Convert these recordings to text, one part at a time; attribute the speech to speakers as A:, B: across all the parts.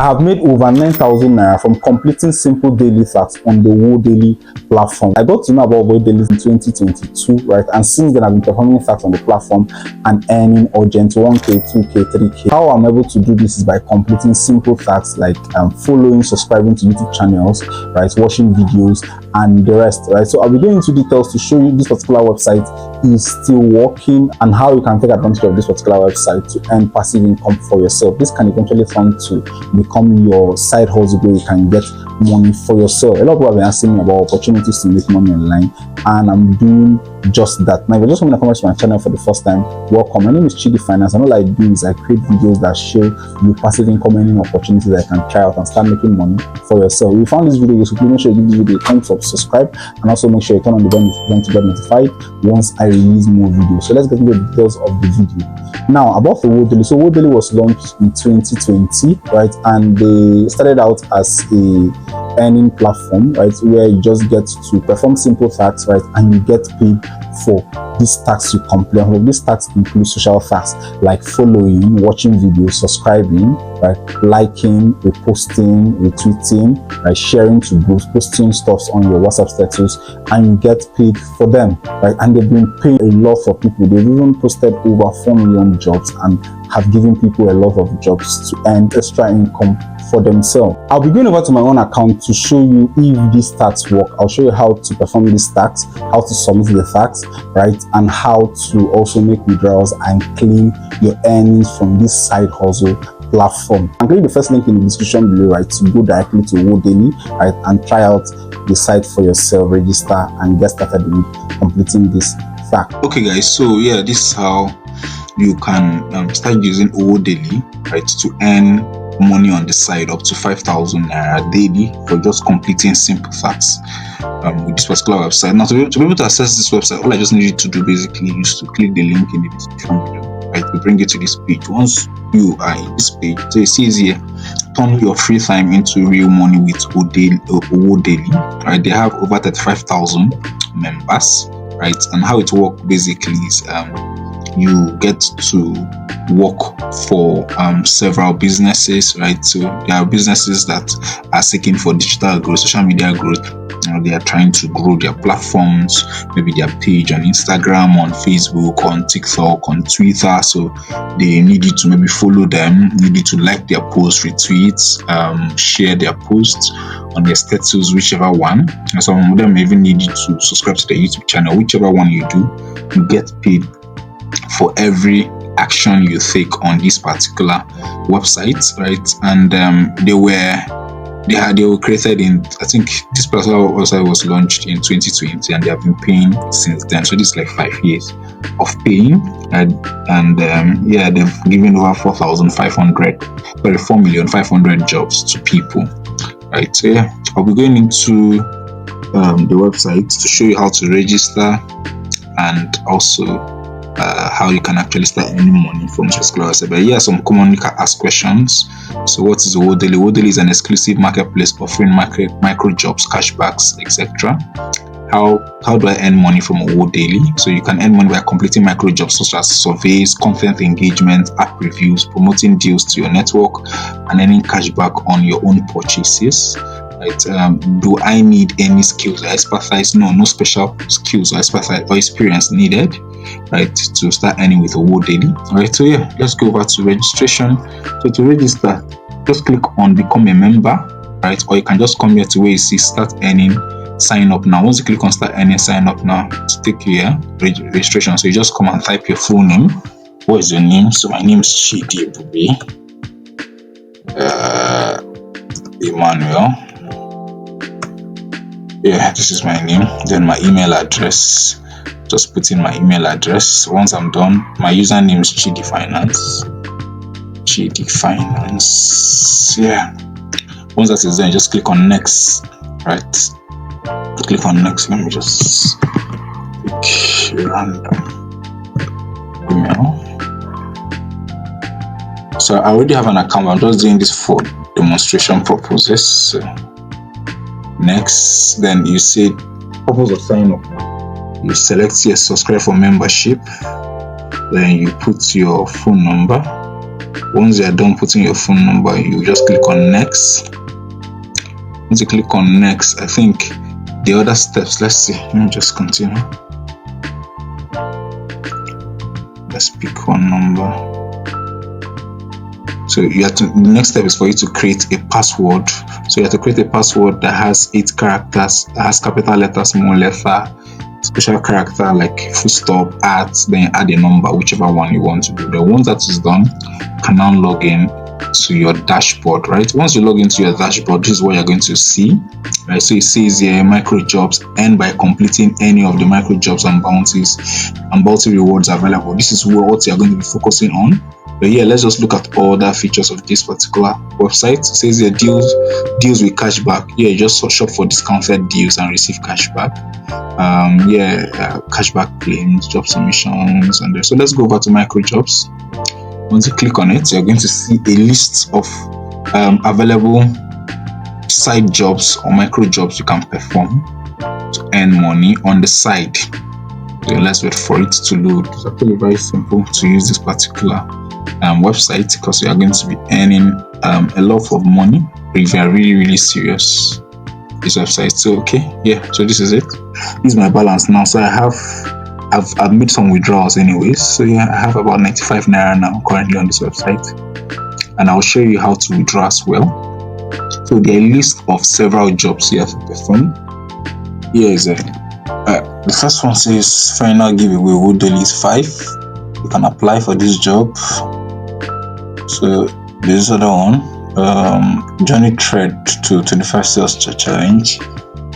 A: I have made over 9,000 naira from completing simple daily tasks on the OwoDaily platform. I got to know about OwoDaily in 2022, right? And since then, I've been performing tasks on the platform and earning urgent 1K, 2K, 3K. How I'm able to do this is by completing simple tasks like following, subscribing to YouTube channels, right? Watching videos and the rest, right? So I'll be going into details to show you this particular website is still working and how you can take advantage of this particular website to earn passive income for yourself. This can eventually turn to become your side hustle where you can get money for yourself. A lot of people have been asking me about opportunities to make money online, and I'm doing just that. Now, if you're just coming to my channel for the first time, welcome. My name is Chidi Finance, and all I do is I create videos that show you passive income earning opportunities that you can try out and start making money for yourself. If you found this video useful, please make sure you give this video a thumbs up, subscribe, and also make sure you turn on the bell if you want to get notified once I release more videos. So let's get into the details of the video. Now, about the OwoDaily. So OwoDaily was launched in 2020, right? And they started out as a earning platform, right, where you just get to perform simple tasks, right, and you get paid for these tasks you complete. These tasks include social tasks like following, watching videos, subscribing, right, liking, reposting, retweeting, right, sharing to groups, posting stuff on your WhatsApp status, and you get paid for them, right? And they've been paying a lot for people. They've even posted over 4 million jobs and have given people a lot of jobs to earn extra income for themselves. I'll be going over to my own account to show you if these tasks work. I'll show you how to perform these tasks, how to submit the tasks, right, and how to also make withdrawals and claim your earnings from this side hustle platform. I'm going to the first link in the description below, right, to go directly to OwoDaily, right, and try out the site for yourself, register, and get started with completing this task.
B: Okay, guys, so yeah, this is how you can start using OwoDaily, right, to earn money on the side up to 5,000 naira daily for just completing simple tasks with this particular website. Now, to be able to access this website, all I just need you to do basically is to click the link in the description below, right, to bring you to this page. Once you are in this page, so it says here, turn your free time into real money with OwoDaily, right? They have over 35,000 members, right? And how it works basically is you get to work for several businesses, right? So there are businesses that are seeking for digital growth, social media growth. They are trying to grow their platforms, maybe their page on Instagram, on Facebook, on TikTok, on Twitter. So they need you to maybe follow them, need you to like their posts, retweets, share their posts on their status, whichever one. And some of them even need you to subscribe to their YouTube channel. Whichever one you do, you get paid for every action you take on this particular website, right? And they were created in, I think this particular website was launched in 2020, and they have been paying since then. So this is like 5 years of paying, yeah, they've given over 4,500 jobs to people, right? So yeah, I'll be going into the website to show you how to register and also how you can actually start earning money from this particular website. But here are some commonly asked questions. So what is OwoDaily? OwoDaily is an exclusive marketplace offering micro jobs, cashbacks, etc. How do I earn money from OwoDaily? So you can earn money by completing micro jobs such as surveys, content engagement, app reviews, promoting deals to your network, and earning cashback on your own purchases. Right? Do I need any skills or expertise? No special skills or expertise or experience needed, right, to start earning with OwoDaily. All right, so yeah, let's go over to registration. So to register, just click on become a member, right, or you can just come here to where you see start earning, sign up now. Once you click on start earning, sign up now, to take you here registration. So you just come and type your full name. What is your name? So my name is Chidi Emmanuel. Yeah, this is my name. Then my email address. Just put in my email address. Once I'm done, my username is Chidi Finance. Chidi Finance. Yeah. Once that is done, just click on next. Right. Click on next. Let me just pick random email. So I already have an account. I'm just doing this for demonstration purposes. So next, then you say purpose of sign up. You select your subscribe for membership. Then you put your phone number. Once you are done putting your phone number, you just click on next. Once you click on next, I think the other steps, let's see, let me just continue. Let's pick one number. So you have to, the next step is for you to create a password. So you have to create a password that has 8 characters, that has capital letter, small letter, special character like full stop, at, then add a number, whichever one you want to do. Then once that is done, you can now log in to your dashboard, right? Once you log into your dashboard, this is what you're going to see, right? So it says here micro jobs, earn by completing any of the micro jobs and bounties and bounty rewards available. This is what you're going to be focusing on. But yeah, let's just look at all the features of this particular website. It says here deals with cashback. Yeah, you just shop for discounted deals and receive cashback. Cashback claims, job submissions, and there. So let's go over to micro jobs. Once you click on it, you're going to see a list of available side jobs or micro jobs you can perform to earn money on the side. So let's wait for it to load. It's actually very simple to use this particular website because you are going to be earning a lot of money if you are really serious this website. So so this is it. This is my balance now. So I've made some withdrawals anyways. So yeah, I have about 95 naira now currently on this website, and I'll show you how to withdraw as well. So there are a list of several jobs you have to perform. Here is it. The first one says final giveaway OwoDaily is 5. You can apply for this job. So this other one, journey thread to 25 sales challenge,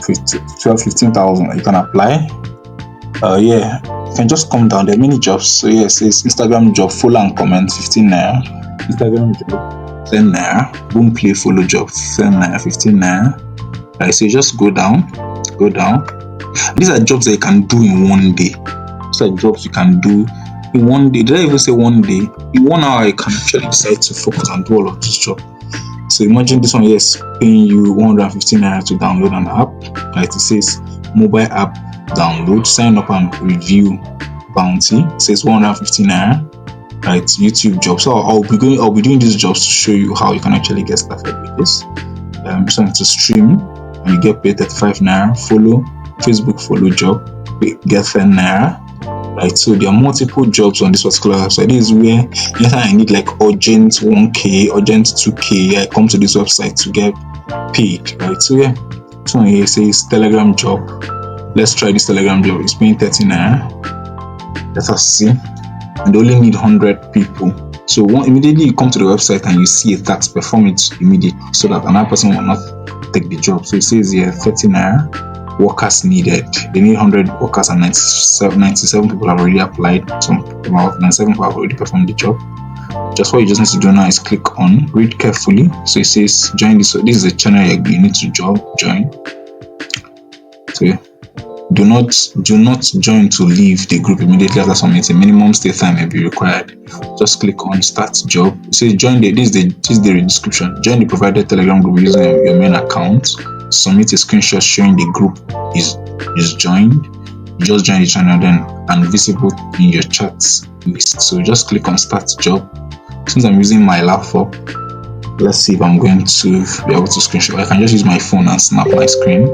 B: 15,000. You can apply. You can just come down. There are many jobs. So yeah, it says Instagram job, follow and comment, 15 naira. Instagram job, 10 naira. Boom play follow job, 10 naira, 15 naira. Right, so you just go down. These are jobs that you can do in one day. These are jobs you can do in one day. Did I even say one day? In 1 hour, you can actually decide to focus and do all of this job. So imagine this one here is paying you 115 naira to download an app. Right, it says mobile app download, sign up and review bounty. It says 115 naira. Right, YouTube job. So I'll be doing these jobs to show you how you can actually get started with this. This one to stream and you get paid 35 naira. Follow Facebook follow job, get 10 naira. Right, so there are multiple jobs on this particular website. This is where anytime I need like urgent 1k, urgent 2k, I come to this website to get paid. Right, so yeah, this one here says Telegram job. Let's try this Telegram job. It's paying 30 naira. Let us see. And they only need 100 people. So immediately you come to the website and you see a task, perform it immediately so that another person will not take the job. So it says here 30 naira. Workers needed. They need 100 workers and 97 people have already applied. Some about 97 people have already performed the job. Just what you just need to do now is click on, read carefully. So it says join this. So this is a channel you need to join. So yeah. Do not join to leave the group immediately after submitting. Minimum stay time may be required. Just click on start job. It says join this is the description. Join the provided Telegram group using your main account. Submit a screenshot showing the group is joined. You just join the channel then and visible in your chats list. So just click on start job. Since I'm using my laptop, let's see if I'm going to be able to screenshot. I can just use my phone and snap my screen,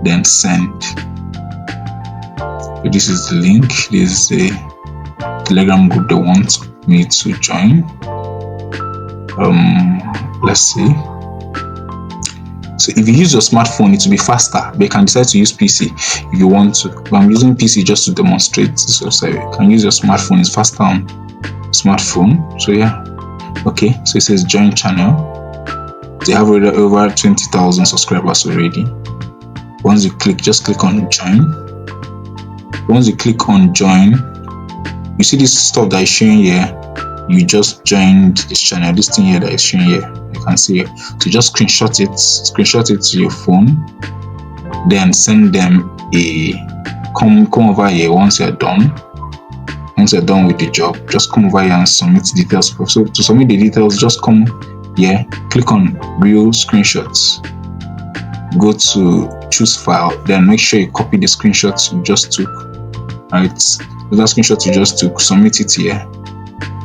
B: then send. So this is the link. This is the Telegram group they want me to join. Let's see. So if you use your smartphone, it will be faster, but you can decide to use PC if you want to. But I'm using PC just to demonstrate. So you can use your smartphone, it's faster on smartphone. So yeah, okay. So it says join channel. They have already over 20,000 subscribers already. Once you just click on join. Once you click on join, you see this stuff that is showing here. You just joined this channel. This thing here that is showing here, you can see it. So just screenshot it to your phone, then send them a come over here. Once you're done with the job, just come over here and submit details. So to submit the details, just come here, click on real screenshots, go to choose file, then make sure you copy the screenshots you just took. Right, that screenshot you just took, submit it here.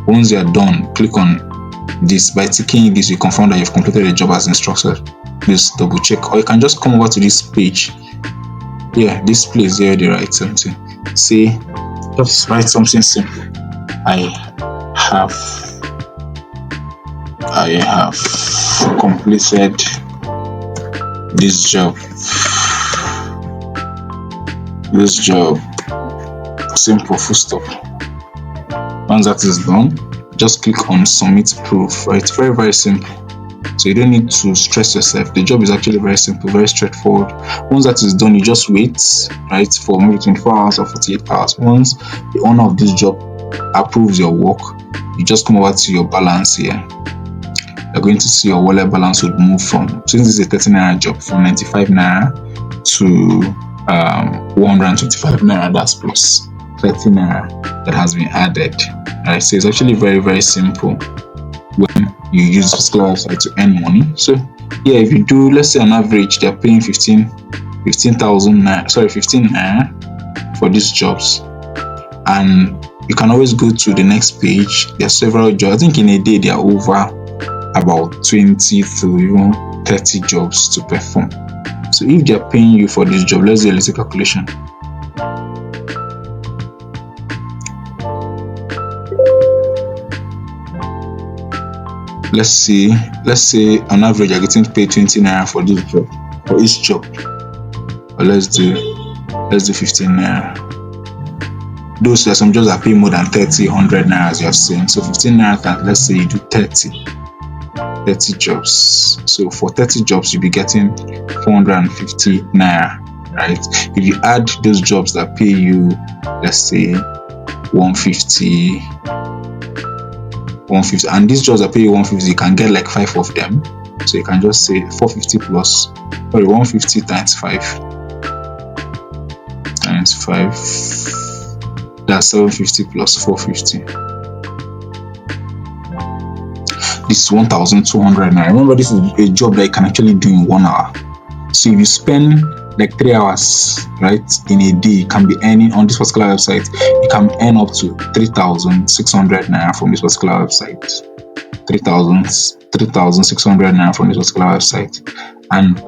B: Once you are done, click on this. By ticking this, you confirm that you've completed the job as instructed. Please double check, or you can just come over to this page. Yeah, this place here, they write something. Say, just write something simple. I have completed this job. Simple, full stop. Once that is done, just click on submit proof, right? Very, very simple. So you don't need to stress yourself. The job is actually very simple, very straightforward. Once that is done, you just wait, right, for maybe 24 hours or 48 hours. Once the owner of this job approves your work, you just come over to your balance here. You're going to see your wallet balance would move from, since this is a 30 naira job, from 95 naira to 125 naira. That's plus 30 naira that has been added. Right, so it's actually very, very simple when you use this website to earn money. So yeah, if you do, let's say on average they're paying 15,000 naira, 15 naira for these jobs, and you can always go to the next page. There are several jobs. I think in a day there are over about 20 to even 30 jobs to perform. So if they're paying you for this job, let's do a little calculation. Let's say on average you're getting paid 20 naira for this job, for each job. Or let's do 15 naira. Those are some jobs that pay more than 30, 100 naira, as you have seen. So 15 naira, let's say you do 30 jobs. So for 30 jobs, you'll be getting 450 naira, right? If you add those jobs that pay you, let's say 150, and these jobs that pay you 150, you can get like 5 of them. So you can just say 450 plus, 150 times 5. That's 750 plus 450. This is 1,200 naira. Remember, this is a job that you can actually do in 1 hour. So if you spend like 3 hours, right, in a day, you can be earning on this particular website. You can earn up to 3,600 naira from this particular website. 3,600 naira from this particular website, and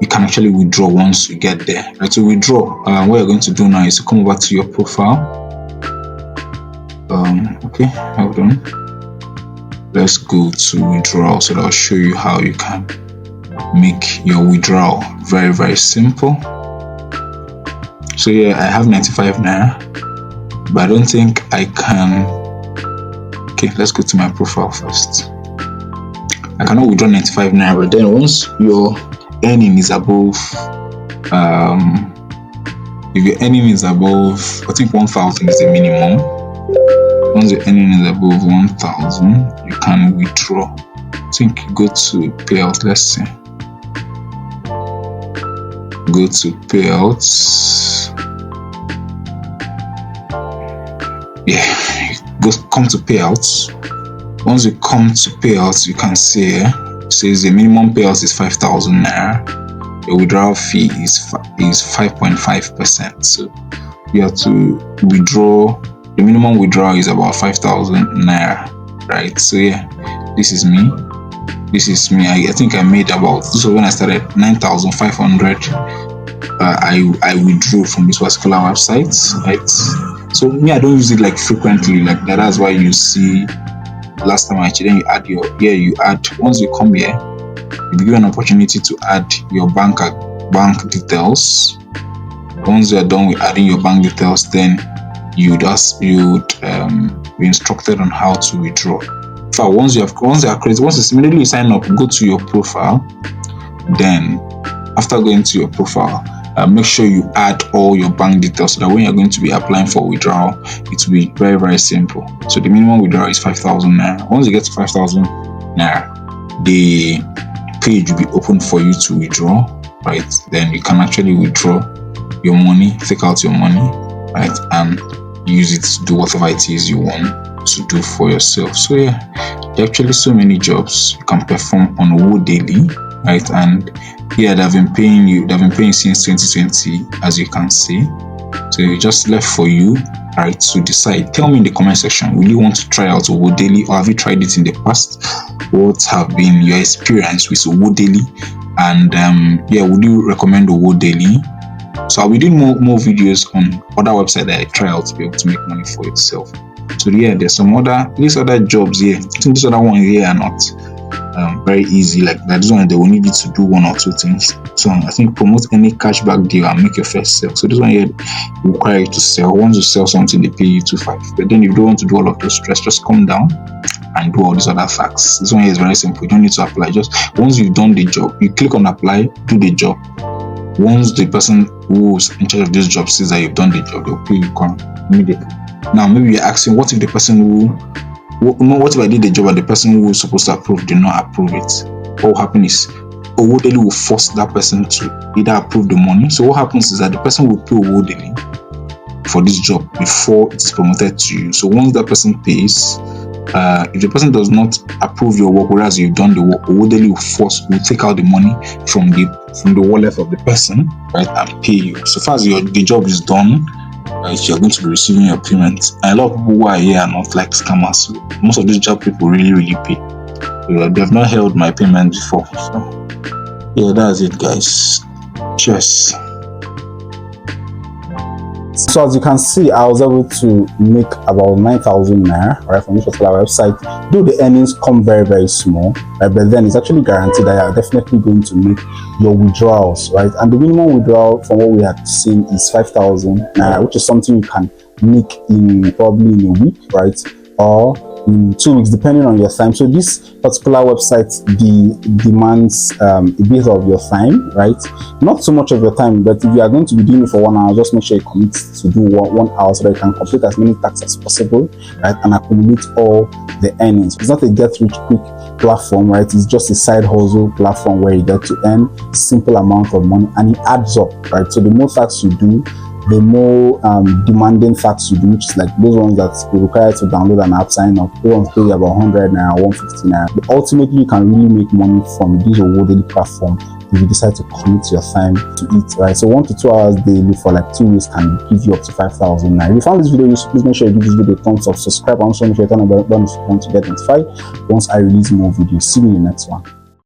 B: you can actually withdraw once you get there. Right, to withdraw, what you're going to do now is to come over to your profile. Okay, hold on. Let's go to withdrawal, so that I'll show you how you can make your withdrawal. Very, very simple. So yeah, I have 95 naira, but I don't think I can. Okay, let's go to my profile first. I cannot withdraw 95 naira, but then once your earning is above, if your earning is above, I think 1,000 is the minimum. Once your earning is above 1,000, you can withdraw. I think go to payout. Let's see. Go to payouts. Yeah, come to payouts. Once you come to payouts, you can see it says the minimum payout is 5,000 naira. The withdrawal fee is 5.5%. So you have to withdraw. The minimum withdrawal is about 5,000 naira, right? So yeah, this is me. I think I made about, this was when I started, 9,500. I withdrew from this particular website, right? So me, I don't use it like frequently like that. That's why you see last time actually, then you add once you come here, you give an opportunity to add your bank details. Once you are done with adding your bank details, then you would be instructed on how to withdraw. So once it's immediately you sign up, go to your profile. Then after going to your profile, make sure you add all your bank details, so that when you're going to be applying for withdrawal, it will be very, very simple. So the minimum withdrawal is 5,000 naira. Once you get to 5,000 naira, the page will be open for you to withdraw, right? Then you can actually withdraw your money, take out your money, right, and use it to do whatever it is you want to do for yourself. So yeah, there are actually so many jobs you can perform on OwoDaily, right? And yeah, they've been paying since 2020, as you can see. So it's just left for you right, to decide. Tell me in the comment section, will you want to try out OwoDaily, or have you tried it in the past? What have been your experience with OwoDaily? And yeah, would you recommend OwoDaily? So I'll be doing more videos on other websites that I try out to be able to make money for yourself. So yeah, there's some these other jobs here. I think this other one here are not very easy like that. This one, they will need you to do one or two things. So I think promote any cashback deal and make your first sale. So this one here will require you to sell. Once you sell something, they pay you 2.5. But then if you don't want to do all of those stress, just come down and do all these other facts. This one here is very simple. You don't need to apply. Just once you've done the job, you click on apply, do the job. Once the person who's in charge of this job sees that you've done the job, they'll pay you immediately. Now maybe you're asking, what if the person what if I did the job and the person who was supposed to approve did not approve it? What will happen is OwoDaily will force that person to either approve the money. So what happens is that the person will pay OwoDaily for this job before it is promoted to you. So once that person pays, if the person does not approve your work, whereas you've done the work, OwoDaily will take out the money from the wallet of the person, right, and pay you. So far as the job is done, you're going to be receiving your payment. And a lot of people who are here are not like scammers. So most of these job people really pay. They've not held my payment before. So yeah, that's it, guys. Cheers.
A: So as you can see, I was able to make about 9,000 naira, right, from this particular website. Though the earnings come very small, right, but then it's actually guaranteed that you're definitely going to make your withdrawals, right? And the minimum withdrawal from what we had seen is 5,000 naira, which is something you can make in probably in a week, right, or in 2 weeks, depending on your time. So this particular website demands a bit of your time, right? Not so much of your time, but if you are going to be doing it for 1 hour, just make sure you commit to do 1 hour so that you can complete as many tasks as possible, right, and accumulate all the earnings. It's not a get-rich-quick platform, right? It's just a side hustle platform where you get to earn a simple amount of money, and it adds up, right? So the more tasks you do, the more demanding tasks you do, which is like those ones that you require to download an app, sign up, those ones pay you about 100 naira, 150 naira. But ultimately, you can really make money from this OwoDaily platform if you decide to commit your time to it, right? So 1 to 2 hours daily for like 2 weeks can give you up to 5,000 naira. If you found this video useful, please make sure you give this video a thumbs up, subscribe, and also make sure you turn on the bell to get notified once I release more videos. See you in the next one.